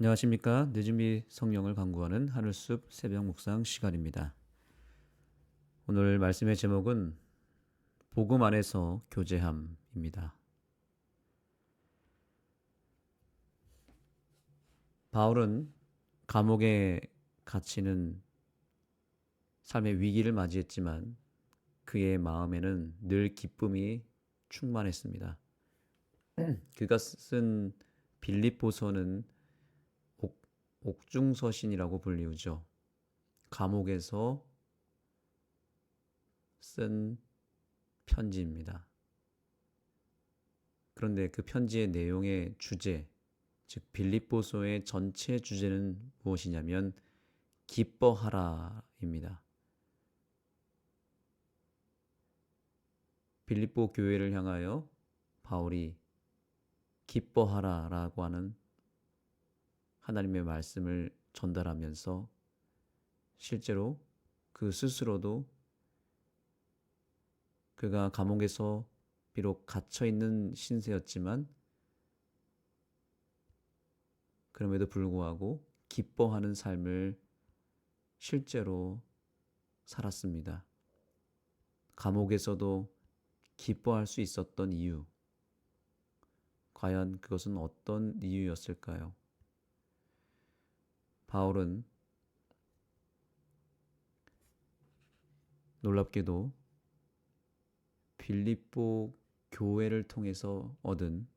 안녕하십니까. 늦은비 성령을 강구하는 하늘숲 새벽 묵상 시간입니다. 오늘 말씀의 제목은 복음 안에서 교제함입니다. 바울은 감옥에 갇히는 삶의 위기를 맞이했지만 그의 마음에는 늘 기쁨이 충만했습니다. 그가 쓴 빌립보서는 옥중서신이라고 불리우죠. 감옥에서 쓴 편지입니다. 그런데 그 편지의 내용의 주제, 즉 빌립보서의 전체 주제는 무엇이냐면 기뻐하라입니다. 빌립보 교회를 향하여 바울이 기뻐하라라고 하는 하나님의 말씀을 전달하면서 실제로 그 스스로도 그가 감옥에서 비록 갇혀 있는 신세였지만 그럼에도 불구하고 기뻐하는 삶을 실제로 살았습니다. 감옥에서도 기뻐할 수 있었던 이유, 과연 그것은 어떤 이유였을까요? 바울은 놀랍게도 빌립보 교회를 통해서 얻은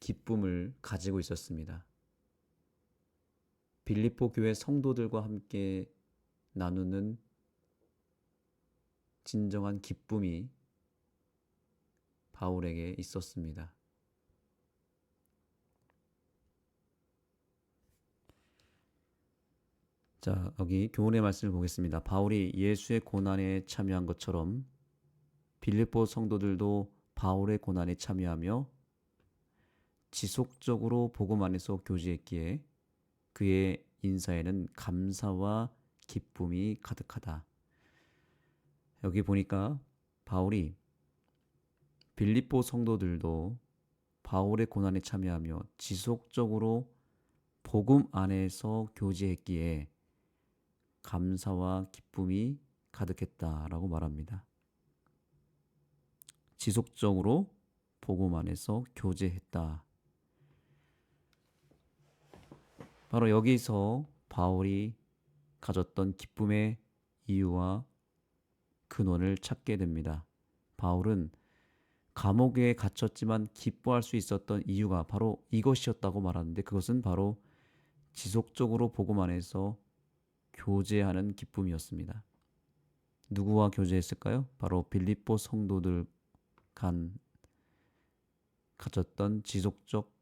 기쁨을 가지고 있었습니다. 빌립보 교회 성도들과 함께 나누는 진정한 기쁨이 바울에게 있었습니다. 자, 여기 교훈의 말씀을 보겠습니다. 바울이 예수의 고난에 참여한 것처럼 빌립보 성도들도 바울의 고난에 참여하며 지속적으로 복음 안에서 교제했기에 그의 인사에는 감사와 기쁨이 가득하다. 여기 보니까 바울이 빌립보 성도들도 바울의 고난에 참여하며 지속적으로 복음 안에서 교제했기에 감사와 기쁨이 가득했다라고 말합니다. 지속적으로 복음 안에서 교제했다. 바로 여기서 바울이 가졌던 기쁨의 이유와 근원을 찾게 됩니다. 바울은 감옥에 갇혔지만 기뻐할 수 있었던 이유가 바로 이것이었다고 말하는데 그것은 바로 지속적으로 복음 안에서 교제하는 기쁨이었습니다. 누구와 교제했을까요? 바로 빌립보 성도들 간 가졌던 지속적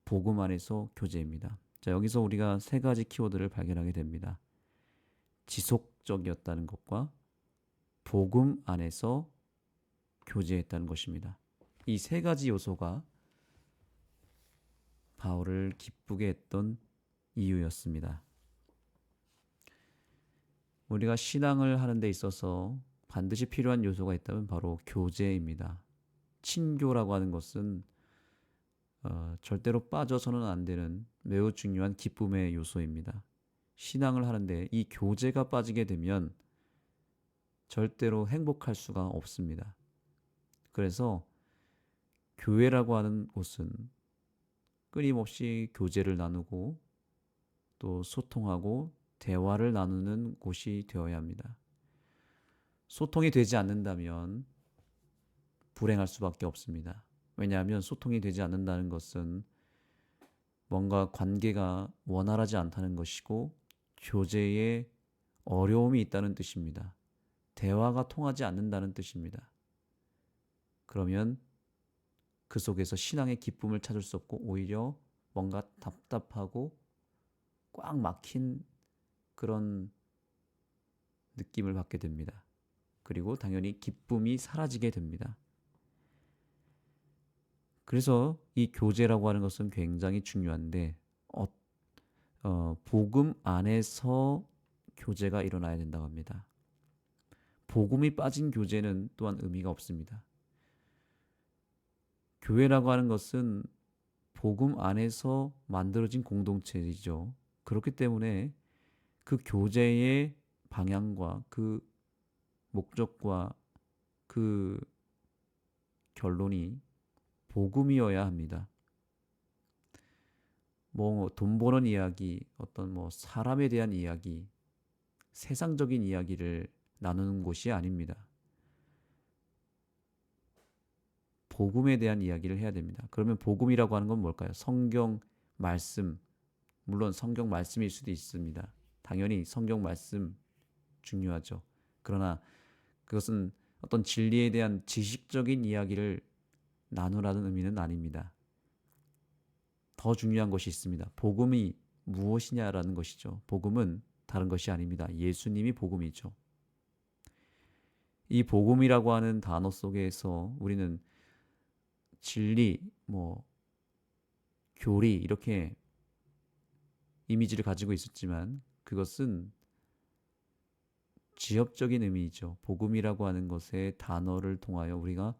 복음 안에서 교제입니다. 자, 여기서 우리가 세 가지 키워드를 발견하게 됩니다. 지속적이었다는 것과 복음 안에서 교제했다는 것입니다. 이 세 가지 요소가 바울을 기쁘게 했던 이유였습니다. 우리가 신앙을 하는 데 있어서 반드시 필요한 요소가 있다면 바로 교제입니다. 친교라고 하는 것은 절대로 빠져서는 안 되는 매우 중요한 기쁨의 요소입니다. 신앙을 하는데 이 교제가 빠지게 되면 절대로 행복할 수가 없습니다. 그래서 교회라고 하는 곳은 끊임없이 교제를 나누고 또 소통하고 대화를 나누는 곳이 되어야 합니다. 소통이 되지 않는다면 불행할 수밖에 없습니다. 왜냐하면 소통이 되지 않는다는 것은 뭔가 관계가 원활하지 않다는 것이고 교제에 어려움이 있다는 뜻입니다. 대화가 통하지 않는다는 뜻입니다. 그러면 그 속에서 신앙의 기쁨을 찾을 수 없고 오히려 뭔가 답답하고 꽉 막힌 그런 느낌을 받게 됩니다. 그리고 당연히 기쁨이 사라지게 됩니다. 그래서 이 교제라고 하는 것은 굉장히 중요한데 복음 안에서 교제가 일어나야 된다고 합니다. 복음이 빠진 교제는 또한 의미가 없습니다. 교회라고 하는 것은 복음 안에서 만들어진 공동체이죠. 그렇기 때문에 그 교제의 방향과 그 목적과 그 결론이 복음이어야 합니다. 뭐 돈 버는 이야기, 어떤 뭐 사람에 대한 이야기, 세상적인 이야기를 나누는 곳이 아닙니다. 복음에 대한 이야기를 해야 됩니다. 그러면 복음이라고 하는 건 뭘까요? 성경 말씀, 물론 성경 말씀일 수도 있습니다. 당연히 성경 말씀 중요하죠. 그러나 그것은 어떤 진리에 대한 지식적인 이야기를 나누라는 의미는 아닙니다. 더 중요한 것이 있습니다. 복음이 무엇이냐라는 것이죠. 복음은 다른 것이 아닙니다. 예수님이 복음이죠. 이 복음이라고 하는 단어 속에서 우리는 진리, 교리 이렇게 이미지를 가지고 있었지만 그것은 지엽적인 의미이죠. 복음이라고 하는 것의 단어를 통하여 우리가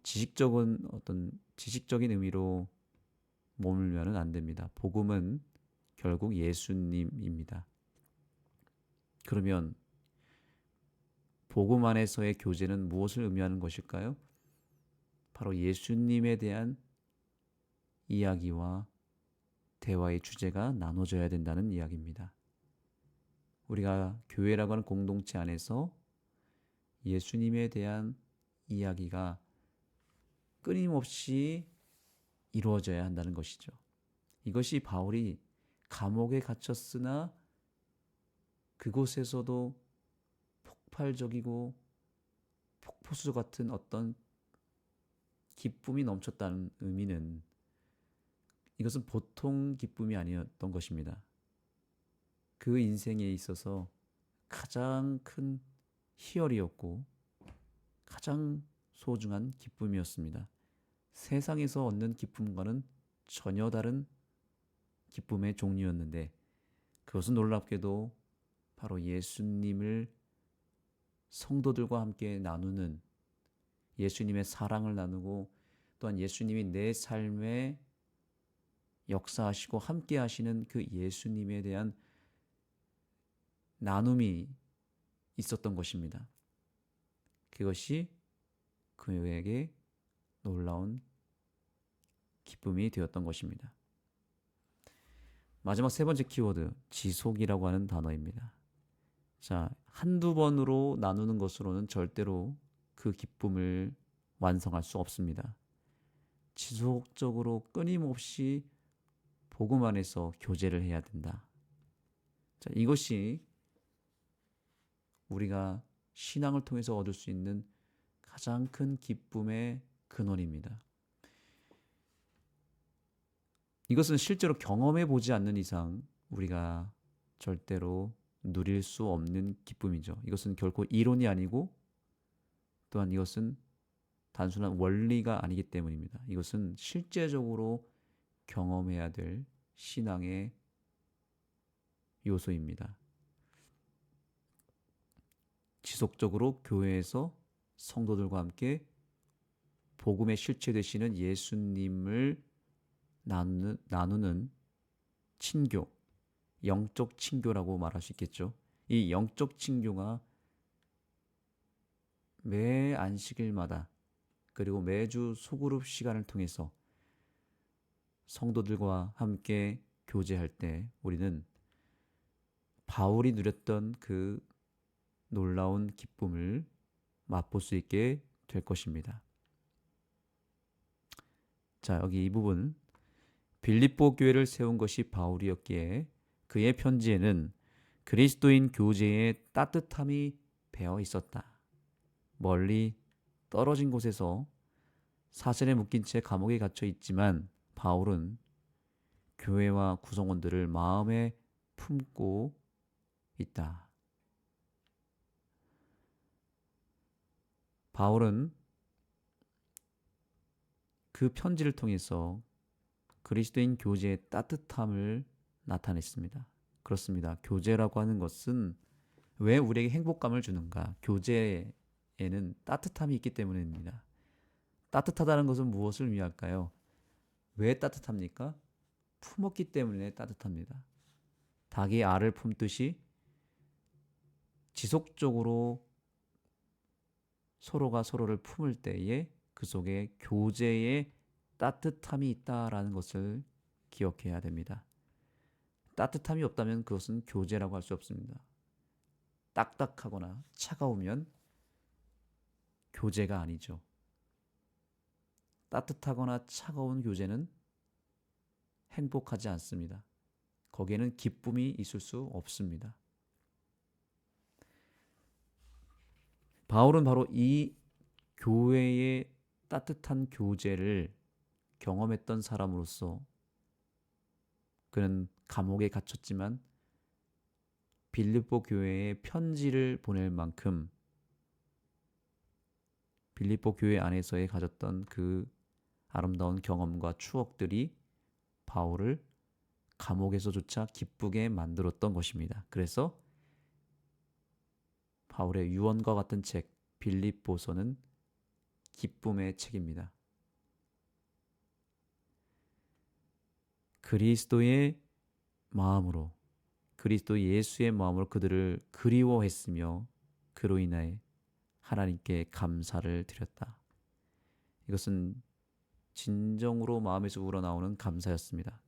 지식적인 의미로 머물면은 안 됩니다. 복음은 결국 예수님입니다. 그러면 복음 안에서의 교제는 무엇을 의미하는 것일까요? 바로 예수님에 대한 이야기와 대화의 주제가 나눠져야 된다는 이야기입니다. 우리가 교회라고 하는 공동체 안에서 예수님에 대한 이야기가 끊임없이 이루어져야 한다는 것이죠. 이것이 바울이 감옥에 갇혔으나 그곳에서도 폭발적이고 폭포수 같은 어떤 기쁨이 넘쳤다는 의미는 이것은 보통 기쁨이 아니었던 것입니다. 그 인생에 있어서 가장 큰 희열이었고 가장 소중한 기쁨이었습니다. 세상에서 얻는 기쁨과는 전혀 다른 기쁨의 종류였는데 그것은 놀랍게도 바로 예수님을 성도들과 함께 나누는 예수님의 사랑을 나누고 또한 예수님이 내 삶에 역사하시고 함께 하시는 그 예수님에 대한 나눔이 있었던 것입니다. 그것이 그에게 놀라운 기쁨이 되었던 것입니다. 마지막 세 번째 키워드, 지속이라고 하는 단어입니다. 자, 한두 번으로 나누는 것으로는 절대로 그 기쁨을 완성할 수 없습니다. 지속적으로 끊임없이 복음 안에서 교제를 해야 된다. 자, 이것이 우리가 신앙을 통해서 얻을 수 있는 가장 큰 기쁨의 근원입니다. 이것은 실제로 경험해 보지 않는 이상 우리가 절대로 누릴 수 없는 기쁨이죠. 이것은 결코 이론이 아니고 또한 이것은 단순한 원리가 아니기 때문입니다. 이것은 실제적으로 경험해야 될 신앙의 요소입니다. 지속적으로 교회에서 성도들과 함께 복음의 실체 되시는 예수님을 나누는 친교, 영적 친교라고 말할 수 있겠죠. 이 영적 친교가 매 안식일마다 그리고 매주 소그룹 시간을 통해서 성도들과 함께 교제할 때 우리는 바울이 누렸던 그 놀라운 기쁨을 맛볼 수 있게 될 것입니다. 자, 여기 이 부분 빌립보 교회를 세운 것이 바울이었기에 그의 편지에는 그리스도인 교제의 따뜻함이 배어 있었다. 멀리 떨어진 곳에서 사슬에 묶인 채 감옥에 갇혀 있지만 바울은 교회와 구성원들을 마음에 품고 있다. 바울은 그 편지를 통해서 그리스도인 교제의 따뜻함을 나타냈습니다. 그렇습니다. 교제라고 하는 것은 왜 우리에게 행복감을 주는가? 교제에는 따뜻함이 있기 때문입니다. 따뜻하다는 것은 무엇을 의미할까요? 왜 따뜻합니까? 품었기 때문에 따뜻합니다. 닭이 알을 품듯이 지속적으로 서로가 서로를 품을 때에 그 속에 교제의 따뜻함이 있다라는 것을 기억해야 됩니다. 따뜻함이 없다면 그것은 교제라고 할 수 없습니다. 딱딱하거나 차가우면 교제가 아니죠. 따뜻하거나 차가운 교제는 행복하지 않습니다. 거기에는 기쁨이 있을 수 없습니다. 바울은 바로 이 교회의 따뜻한 교제를 경험했던 사람으로서 그는 감옥에 갇혔지만 빌립보 교회에 편지를 보낼 만큼 빌립보 교회 안에서의 가졌던 그 아름다운 경험과 추억들이 바울을 감옥에서조차 기쁘게 만들었던 것입니다. 그래서 바울의 유언과 같은 책 빌립보서는 기쁨의 책입니다. 그리스도의 마음으로 그리스도 예수의 마음으로 그들을 그리워했으며 그로 인하여 하나님께 감사를 드렸다. 이것은 진정으로 마음에서 우러나오는 감사였습니다.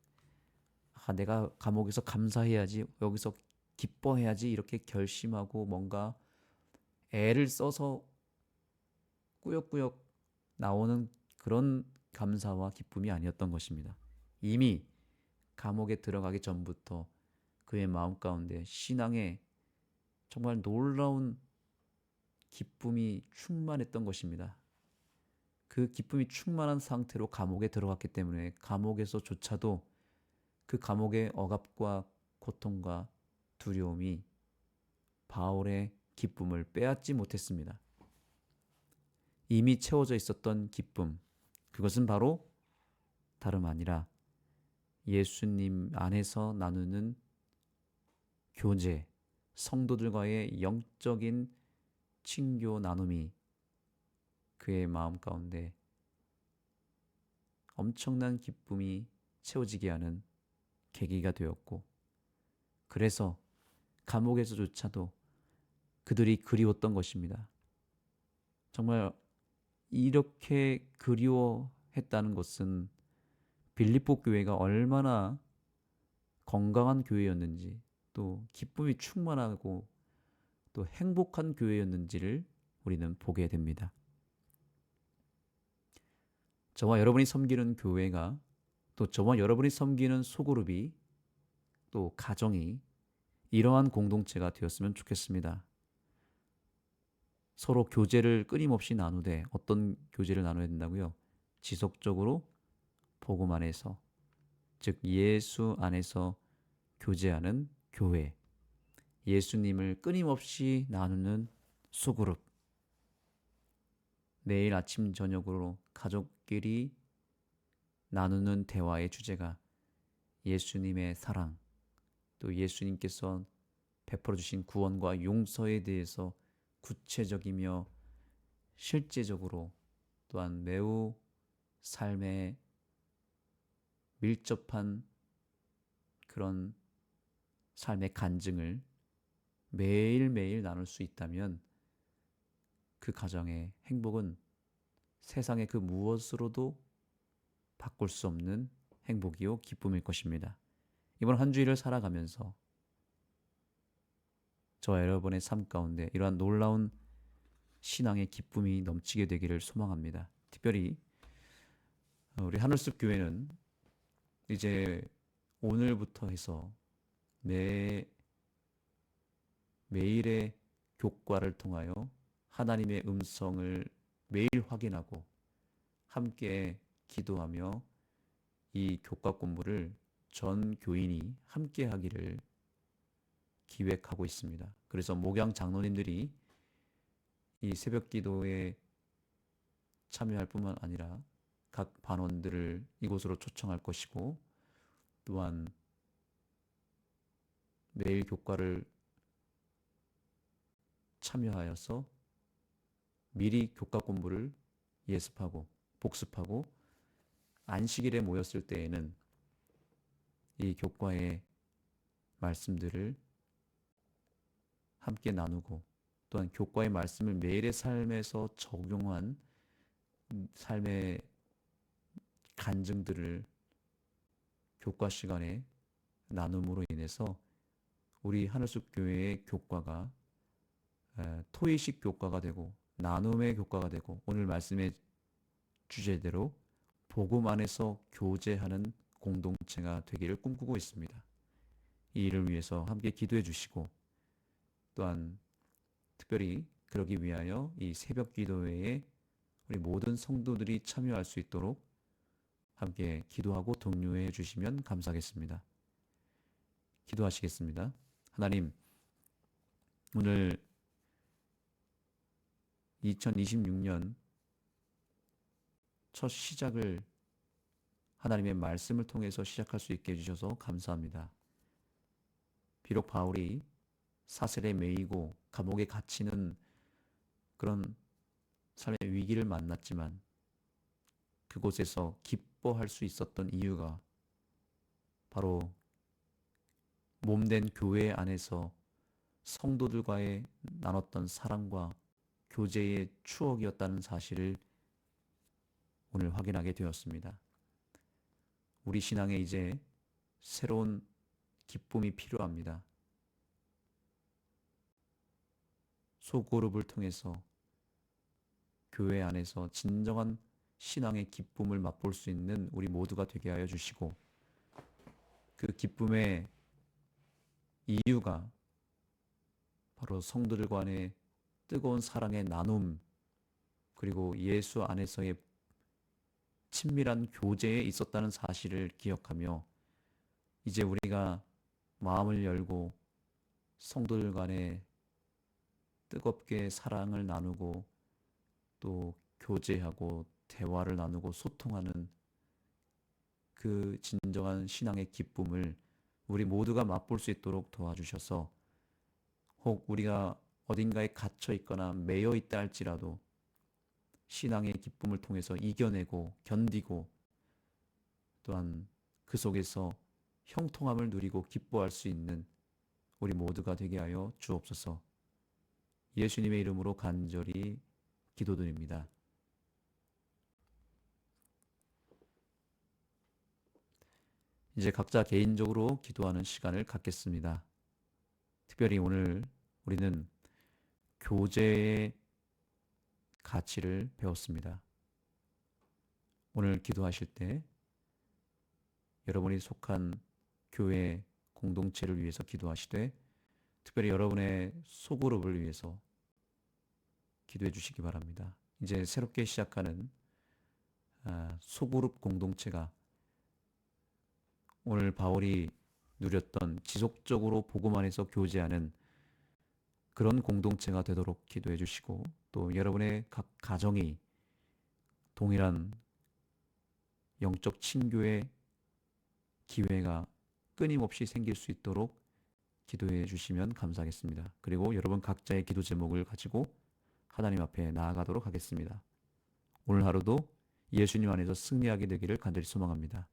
내가 감옥에서 감사해야지, 여기서 기뻐해야지 이렇게 결심하고 뭔가 애를 써서 꾸역꾸역 나오는 그런 감사와 기쁨이 아니었던 것입니다. 이미 감옥에 들어가기 전부터 그의 마음 가운데 신앙에 정말 놀라운 기쁨이 충만했던 것입니다. 그 기쁨이 충만한 상태로 감옥에 들어갔기 때문에 감옥에서조차도 그 감옥의 억압과 고통과 두려움이 바울의 기쁨을 빼앗지 못했습니다. 이미 채워져 있었던 기쁨, 그것은 바로 다름 아니라 예수님 안에서 나누는 교제, 성도들과의 영적인 친교 나눔이 그의 마음 가운데 엄청난 기쁨이 채워지게 하는 계기가 되었고, 그래서 감옥에서조차도 그들이 그리웠던 것입니다. 정말 이렇게 그리워했다는 것은 빌립보 교회가 얼마나 건강한 교회였는지, 또 기쁨이 충만하고 또 행복한 교회였는지를 우리는 보게 됩니다. 저와 여러분이 섬기는 교회가, 또 저와 여러분이 섬기는 소그룹이, 또 가정이 이러한 공동체가 되었으면 좋겠습니다. 서로 교제를 끊임없이 나누되, 어떤 교제를 나눠야 된다고요? 지속적으로 복음 안에서, 즉 예수 안에서 교제하는 교회, 예수님을 끊임없이 나누는 소그룹, 매일 아침 저녁으로 가족끼리 나누는 대화의 주제가 예수님의 사랑, 또 예수님께서 베풀어 주신 구원과 용서에 대해서 구체적이며 실제적으로, 또한 매우 삶에 밀접한 그런 삶의 간증을 매일매일 나눌 수 있다면 그 가정의 행복은 세상의 그 무엇으로도 바꿀 수 없는 행복이요 기쁨일 것입니다. 이번 한 주일을 살아가면서 저와 여러분의 삶 가운데 이러한 놀라운 신앙의 기쁨이 넘치게 되기를 소망합니다. 특별히 우리 하늘숲 교회는 이제 오늘부터 해서 매일의 교과를 통하여 하나님의 음성을 매일 확인하고 함께 기도하며 이 교과 공부를 전 교인이 함께 하기를 기획하고 있습니다. 그래서 목양 장로님들이 이 새벽 기도에 참여할 뿐만 아니라 각 반원들을 이곳으로 초청할 것이고, 또한 매일 교과를 참여하여서 미리 교과 공부를 예습하고 복습하고 안식일에 모였을 때에는 이 교과의 말씀들을 함께 나누고 또한 교과의 말씀을 매일의 삶에서 적용한 삶의 간증들을 교과 시간에 나눔으로 인해서 우리 하늘숲 교회의 교과가 토의식 교과가 되고 나눔의 교과가 되고 오늘 말씀의 주제대로 복음 안에서 교제하는 공동체가 되기를 꿈꾸고 있습니다. 이 일을 위해서 함께 기도해 주시고 또한 특별히 그러기 위하여 이 새벽 기도회에 우리 모든 성도들이 참여할 수 있도록 함께 기도하고 독려해 주시면 감사하겠습니다. 기도하시겠습니다. 하나님, 오늘 2026년 첫 시작을 하나님의 말씀을 통해서 시작할 수 있게 해주셔서 감사합니다. 비록 바울이 사슬에 매이고 감옥에 갇히는 그런 삶의 위기를 만났지만 그곳에서 기뻐할 수 있었던 이유가 바로 몸된 교회 안에서 성도들과의 나눴던 사랑과 교제의 추억이었다는 사실을 오늘 확인하게 되었습니다. 우리 신앙에 이제 새로운 기쁨이 필요합니다. 소그룹을 통해서 교회 안에서 진정한 신앙의 기쁨을 맛볼 수 있는 우리 모두가 되게 하여 주시고 그 기쁨의 이유가 바로 성도들 간의 뜨거운 사랑의 나눔 그리고 예수 안에서의 친밀한 교제에 있었다는 사실을 기억하며 이제 우리가 마음을 열고 성도들 간에 뜨겁게 사랑을 나누고 또 교제하고 대화를 나누고 소통하는 그 진정한 신앙의 기쁨을 우리 모두가 맛볼 수 있도록 도와주셔서 혹 우리가 어딘가에 갇혀 있거나 매여 있다 할지라도 신앙의 기쁨을 통해서 이겨내고 견디고 또한 그 속에서 형통함을 누리고 기뻐할 수 있는 우리 모두가 되게 하여 주옵소서. 예수님의 이름으로 간절히 기도드립니다. 이제 각자 개인적으로 기도하는 시간을 갖겠습니다. 특별히 오늘 우리는 교제의 가치를 배웠습니다. 오늘 기도하실 때 여러분이 속한 교회 공동체를 위해서 기도하시되 특별히 여러분의 소그룹을 위해서 기도해 주시기 바랍니다. 이제 새롭게 시작하는 소그룹 공동체가 오늘 바울이 누렸던 지속적으로 복음 안에서 교제하는 그런 공동체가 되도록 기도해 주시고 또 여러분의 각 가정이 동일한 영적 친교의 기회가 끊임없이 생길 수 있도록 기도해 주시면 감사하겠습니다. 그리고 여러분 각자의 기도 제목을 가지고 하나님 앞에 나아가도록 하겠습니다. 오늘 하루도 예수님 안에서 승리하게 되기를 간절히 소망합니다.